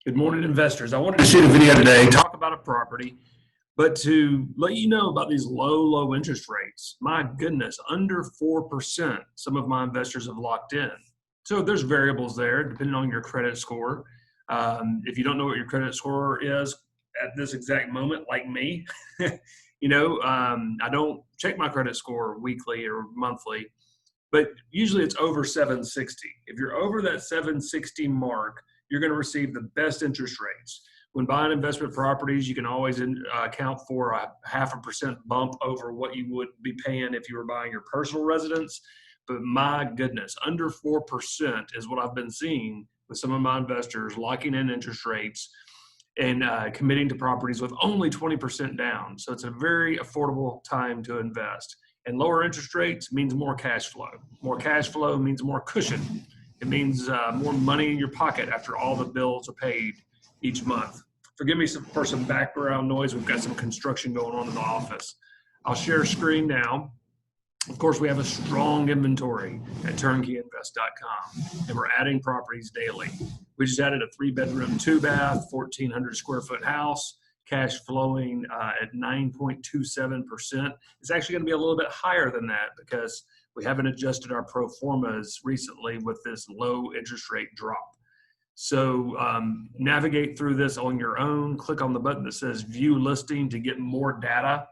Good morning, investors. I wanted to shoot a video today, talk about a property, but to let you know about these low interest rates. My goodness, under 4%, some of my investors have locked in. So there's variables there depending on your credit score. If you don't know what your credit score is at this exact moment, like me, I don't check my credit score weekly or monthly, but usually it's over 760. If you're over that 760 mark, you're going to receive the best interest rates. When buying investment properties, you can always account for a 0.5% bump over what you would be paying if you were buying your personal residence. But my goodness, under 4% is what I've been seeing with some of my investors locking in interest rates and committing to properties with only 20% down. So it's a very affordable time to invest. And lower interest rates means more cash flow. More cash flow means more cushion. It means more money in your pocket after all the bills are paid each month. Forgive me for some background noise. We've got some construction going on in the office. I'll share screen now. Of course, we have a strong inventory at turnkeyinvest.com, and we're adding properties daily. We just added a 3-bedroom, 2-bath, 1,400 square foot house, cash flowing at 9.27%. It's actually going to be a little bit higher than that because we haven't adjusted our pro formas recently with this low interest rate drop. So navigate through this on your own. Click on the button that says view listing to get more data.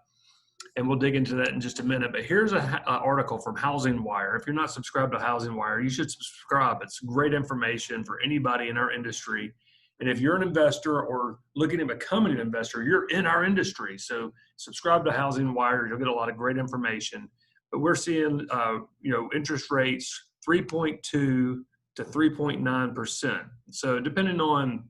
And we'll dig into that in just a minute. But here's an article from Housing Wire. If you're not subscribed to Housing Wire, you should subscribe. It's great information for anybody in our industry. And if you're an investor or looking at becoming an investor, you're in our industry. So subscribe to Housing Wire. You'll get a lot of great information. But we're seeing, interest rates 3.2 to 3.9%. So depending on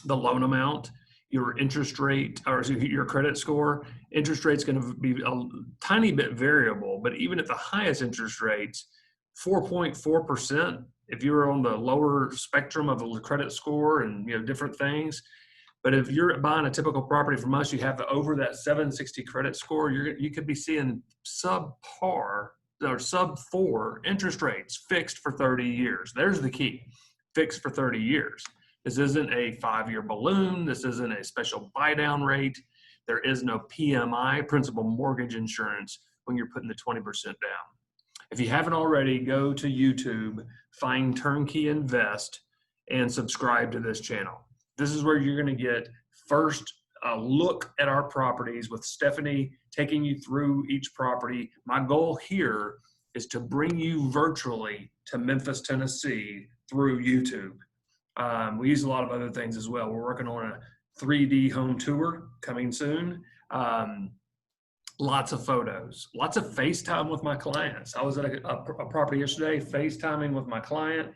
the loan amount, your interest rate or your credit score, interest rate's going to be a tiny bit variable. But even at the highest interest rates, 4.4%, if you're on the lower spectrum of the credit score and different things. But if you're buying a typical property from us, you have over that 760 credit score, you could be seeing subpar or sub 4 interest rates fixed for 30 years. There's the key, fixed for 30 years. This isn't a 5-year balloon. This isn't a special buy down rate. There is no PMI, principal mortgage insurance, when you're putting the 20% down. If you haven't already, go to YouTube, find Turnkey Invest, and subscribe to this channel. This is where you're going to get first a look at our properties with Stephanie taking you through each property. My goal here is to bring you virtually to Memphis, Tennessee through YouTube. We use a lot of other things as well. We're working on a 3D home tour coming soon. Lots of photos, lots of FaceTime with my clients. I was at a property yesterday, FaceTiming with my client,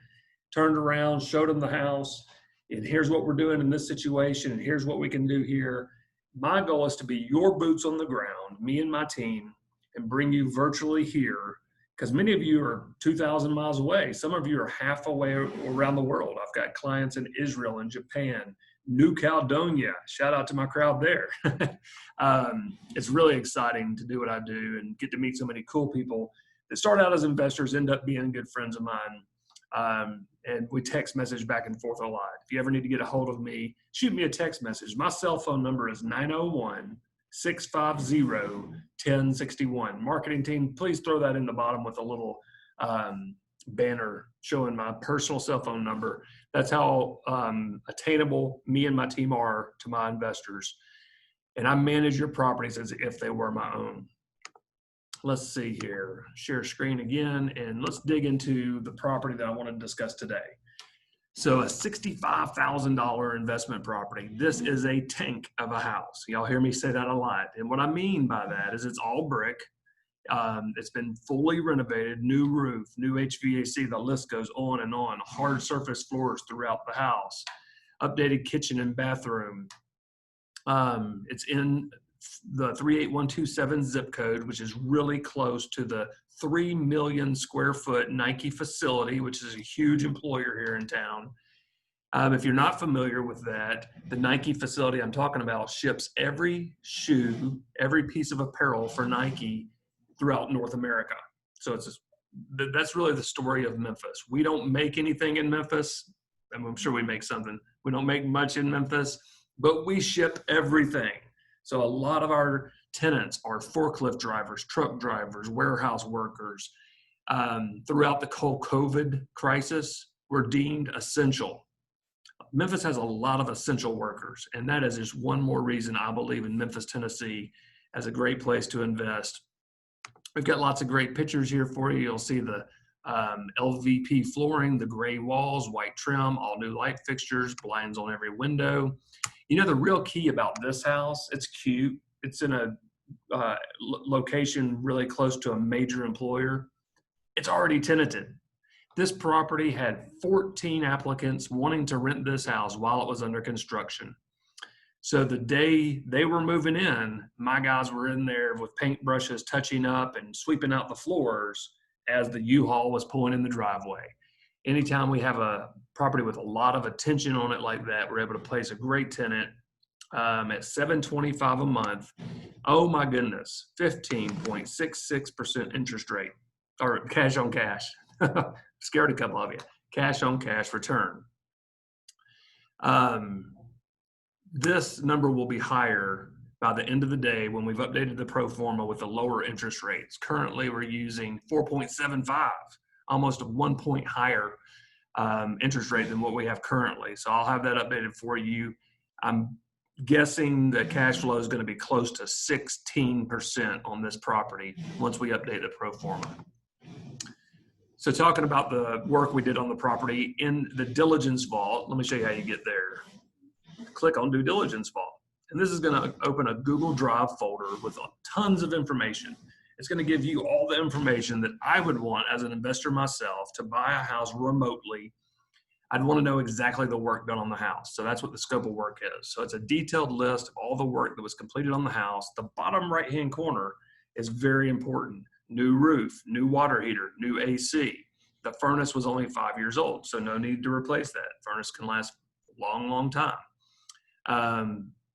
turned around, showed them the house, and here's what we're doing in this situation, and here's what we can do here. My goal is to be your boots on the ground, me and my team, and bring you virtually here, because many of you are 2,000 miles away. Some of you are half away around the world. I've got clients in Israel and Japan, New Caledonia. Shout out to my crowd there. It's really exciting to do what I do and get to meet so many cool people that start out as investors, end up being good friends of mine. And we text message back and forth a lot. If you ever need to get a hold of me, shoot me a text message. My cell phone number is 901-650-1061. Marketing team, please throw that in the bottom with a little banner showing my personal cell phone number. That's how attainable me and my team are to my investors. And I manage your properties as if they were my own. Let's see here, share screen again, and let's dig into the property that I want to discuss today. So a $65,000 investment property. This is a tank of a house. Y'all hear me say that a lot. And what I mean by that is it's all brick. It's been fully renovated, new roof, new HVAC, the list goes on and on, hard surface floors throughout the house, updated kitchen and bathroom. It's in the 38127 zip code, which is really close to the 3 million square foot Nike facility, which is a huge employer here in town. If you're not familiar with that, the Nike facility I'm talking about ships every shoe, every piece of apparel for Nike throughout North America. So that's really the story of Memphis. We don't make anything in Memphis. I'm sure we make something. We don't make much in Memphis, but we ship everything. So a lot of our tenants are forklift drivers, truck drivers, warehouse workers. Throughout the whole COVID crisis, were deemed essential. Memphis has a lot of essential workers, and that is just one more reason I believe in Memphis, Tennessee as a great place to invest. We've got lots of great pictures here for you. You'll see the LVP flooring, the gray walls, white trim, all new light fixtures, blinds on every window. You know, the real key about this house, it's cute. It's in a location really close to a major employer. It's already tenanted. This property had 14 applicants wanting to rent this house while it was under construction. So the day they were moving in, my guys were in there with paintbrushes, touching up and sweeping out the floors as the U-Haul was pulling in the driveway. Anytime we have a property with a lot of attention on it like that, we're able to place a great tenant at $725 a month. Oh my goodness, 15.66% interest rate, or cash on cash. Scared a couple of you. Cash on cash return. This number will be higher by the end of the day when we've updated the pro forma with the lower interest rates. Currently, we're using 4.75, almost a 1 point higher interest rate than what we have currently. So I'll have that updated for you. I'm guessing the cash flow is going to be close to 16% on this property once we update the pro forma. So talking about the work we did on the property in the Diligence Vault, let me show you how you get there. Click on Due Diligence Vault. And this is going to open a Google Drive folder with tons of information. It's going to give you all the information that I would want as an investor myself to buy a house remotely. I'd want to know exactly the work done on the house. So that's what the scope of work is. So it's a detailed list of all the work that was completed on the house. The bottom right-hand corner is very important. New roof, new water heater, new AC. The furnace was only 5 years old, so no need to replace that. Furnace can last a long, long time.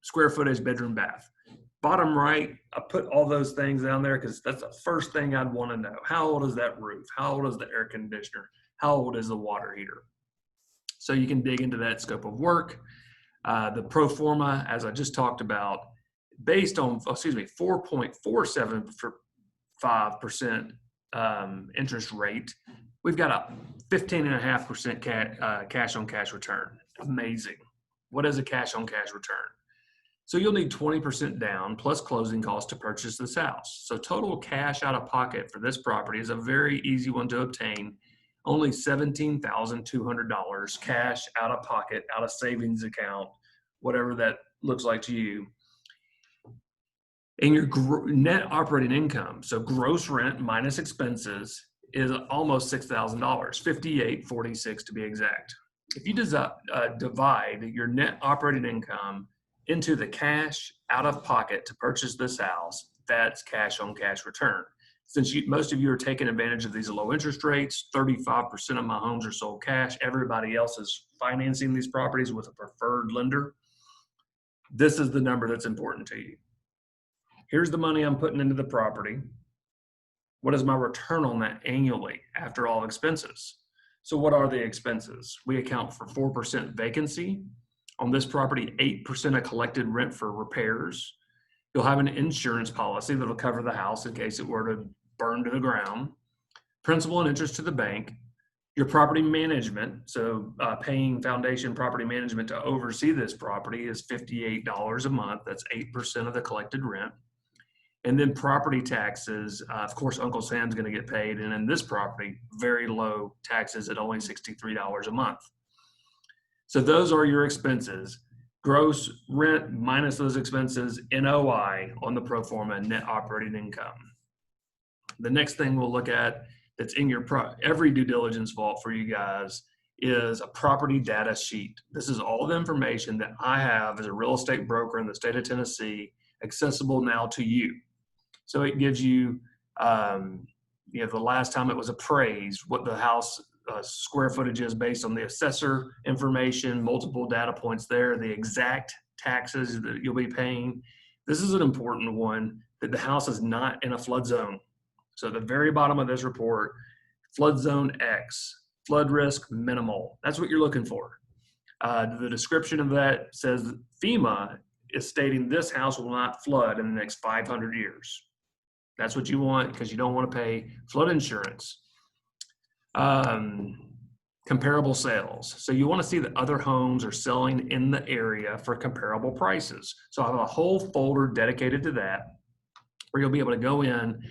Square footage, bedroom, bath. Bottom right, I put all those things down there because that's the first thing I'd want to know. How old is that roof? How old is the air conditioner? How old is the water heater? So you can dig into that scope of work. The pro forma, as I just talked about, based on, 4.475% interest rate, we've got a 15.5% cash on cash return. Amazing. What is a cash on cash return? So you'll need 20% down plus closing costs to purchase this house. So total cash out of pocket for this property is a very easy one to obtain. Only $17,200 cash out of pocket, out of savings account, whatever that looks like to you. And your net operating income, so gross rent minus expenses, is almost $6,000, $5,846 to be exact. If you divide your net operating income into the cash out of pocket to purchase this house, that's cash on cash return. Since most of you are taking advantage of these low interest rates, 35% of my homes are sold cash. Everybody else is financing these properties with a preferred lender. This is the number that's important to you. Here's the money I'm putting into the property. What is my return on that annually after all expenses? So what are the expenses? We account for 4% vacancy. On this property, 8% of collected rent for repairs. You'll have an insurance policy that'll cover the house in case it were to burn to the ground. Principal and interest to the bank. Your property management, so paying foundation property management to oversee this property is $58 a month. That's 8% of the collected rent. And then property taxes, of course, Uncle Sam's going to get paid. And in this property, very low taxes at only $63 a month. So those are your expenses. Gross rent minus those expenses, NOI on the pro forma, net operating income. The next thing we'll look at that's in your every due diligence vault for you guys is a property data sheet. This is all the information that I have as a real estate broker in the state of Tennessee, accessible now to you. So it gives you, the last time it was appraised, what the house square footage is based on the assessor information, multiple data points there, the exact taxes that you'll be paying. This is an important one, that the house is not in a flood zone. So at the very bottom of this report, flood zone X, flood risk minimal. That's what you're looking for. The description of that says FEMA is stating this house will not flood in the next 500 years. That's what you want because you don't want to pay flood insurance. Comparable sales. So you want to see that other homes are selling in the area for comparable prices. So I have a whole folder dedicated to that where you'll be able to go in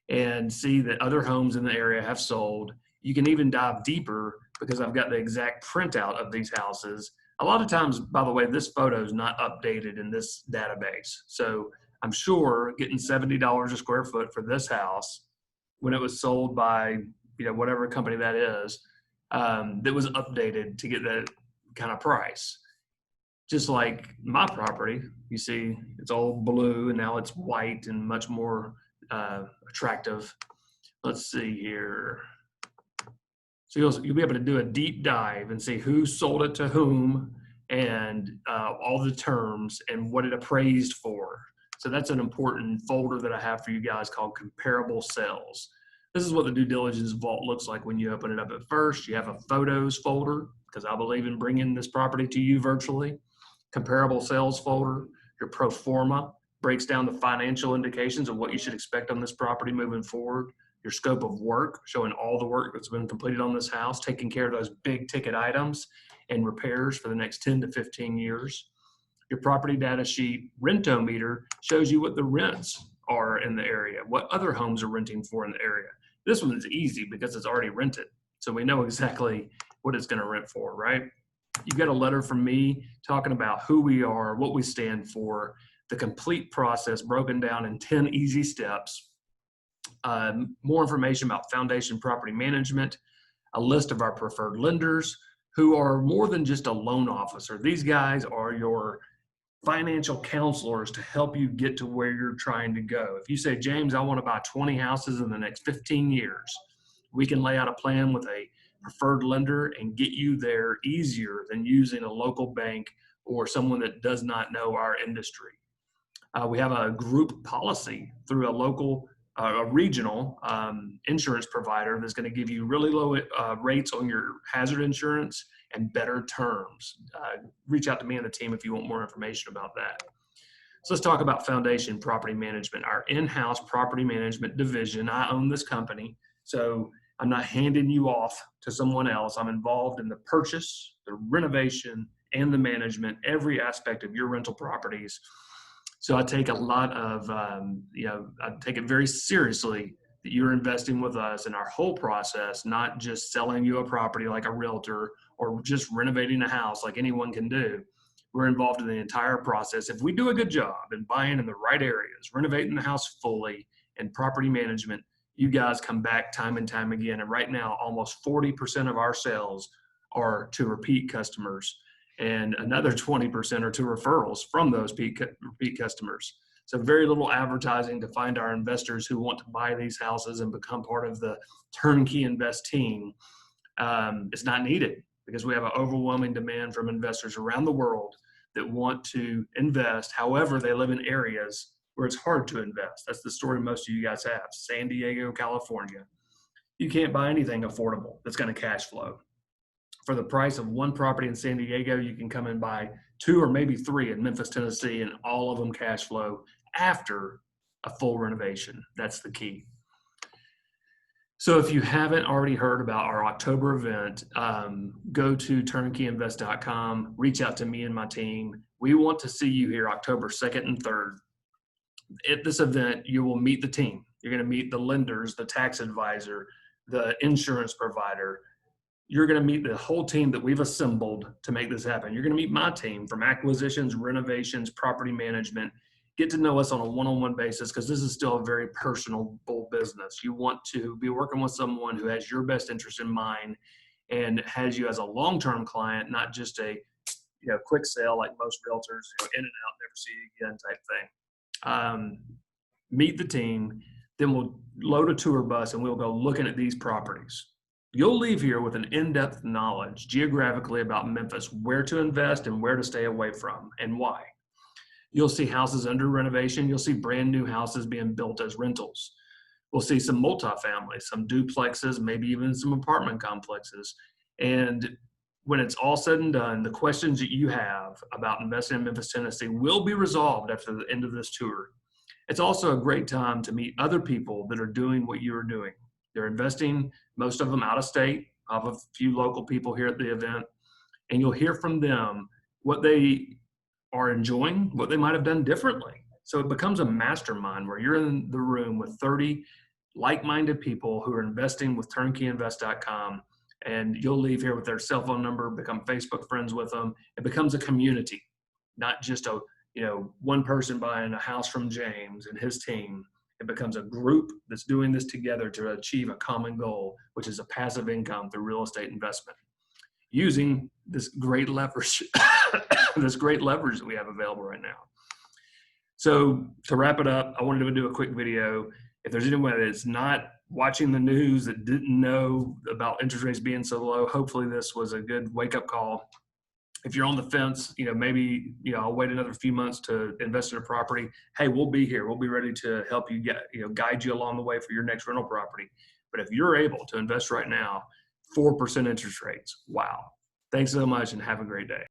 and see that other homes in the area have sold. You can even dive deeper because I've got the exact printout of these houses. A lot of times, by the way, this photo is not updated in this database. So I'm sure getting $70 a square foot for this house when it was sold by, whatever company that is, that was updated to get that kind of price. Just like my property, you see, it's all blue and now it's white and much more attractive. Let's see here. So you'll be able to do a deep dive and see who sold it to whom and all the terms and what it appraised for. So that's an important folder that I have for you guys called comparable sales. This is what the Due Diligence Vault looks like when you open it up at first. You have a photos folder because I believe in bringing this property to you virtually. Comparable sales folder. Your pro forma breaks down the financial indications of what you should expect on this property moving forward. Your scope of work, showing all the work that's been completed on this house, taking care of those big ticket items and repairs for the next 10 to 15 years. Your property data sheet rentometer shows you what the rents are in the area, what other homes are renting for in the area. This one is easy because it's already rented. So we know exactly what it's going to rent for, right? You've got a letter from me talking about who we are, what we stand for, the complete process broken down in 10 easy steps, more information about foundation property management, a list of our preferred lenders who are more than just a loan officer. These guys are your financial counselors to help you get to where you're trying to go. If you say, James, I want to buy 20 houses in the next 15 years, we can lay out a plan with a preferred lender and get you there easier than using a local bank or someone that does not know our industry. We have a group policy through a local, a regional insurance provider that's going to give you really low rates on your hazard insurance and better terms. Reach out to me and the team if you want more information about that. So let's talk about foundation property management, our in-house property management division. I own this company, so I'm not handing you off to someone else. I'm involved in the purchase, the renovation, and the management, every aspect of your rental properties. So I take a lot of, I take it very seriously that you're investing with us in our whole process, not just selling you a property like a realtor or just renovating a house like anyone can do. We're involved in the entire process. If we do a good job in buying in the right areas, renovating the house fully, and property management, you guys come back time and time again. And right now, almost 40% of our sales are to repeat customers, and another 20% are to referrals from those repeat customers. So very little advertising to find our investors who want to buy these houses and become part of the Turnkey Invest team. It's not needed because we have an overwhelming demand from investors around the world that want to invest. However, they live in areas where it's hard to invest. That's the story most of you guys have. San Diego, California. You can't buy anything affordable that's going to cash flow. For the price of one property in San Diego, you can come and buy 2 or maybe 3 in Memphis, Tennessee, and all of them cash flow after a full renovation. That's the key. So if you haven't already heard about our October event, go to turnkeyinvest.com, reach out to me and my team. We want to see you here October 2nd and 3rd. At this event, you will meet the team. You're going to meet the lenders, the tax advisor, the insurance provider. You're going to meet the whole team that we've assembled to make this happen. You're going to meet my team from acquisitions, renovations, property management. Get to know us on a one-on-one basis because this is still a very personal business. You want to be working with someone who has your best interest in mind and has you as a long-term client, not just a quick sale like most realtors, in and out, never see you again type thing. Meet the team, then we'll load a tour bus and we'll go looking at these properties. You'll leave here with an in-depth knowledge geographically about Memphis, where to invest and where to stay away from and why. You'll see houses under renovation. You'll see brand new houses being built as rentals. We'll see some multifamily, some duplexes, maybe even some apartment complexes. And when it's all said and done, the questions that you have about investing in Memphis, Tennessee will be resolved after the end of this tour. It's also a great time to meet other people that are doing what you are doing. They're investing, most of them out of state. I have a few local people here at the event, and you'll hear from them what they are enjoying, what they might have done differently. So it becomes a mastermind where you're in the room with 30 like-minded people who are investing with turnkeyinvest.com, and you'll leave here with their cell phone number, become Facebook friends with them. It becomes a community, not just a one person buying a house from James and his team. It becomes a group that's doing this together to achieve a common goal, which is a passive income through real estate investment, using this great leverage, this great leverage that we have available right now. So to wrap it up, I wanted to do a quick video. If there's anyone that's not watching the news that didn't know about interest rates being so low, hopefully this was a good wake-up call. If you're on the fence, maybe, I'll wait another few months to invest in a property. Hey, we'll be here. We'll be ready to help you guide you along the way for your next rental property. But if you're able to invest right now, 4% interest rates, wow. Thanks so much and have a great day.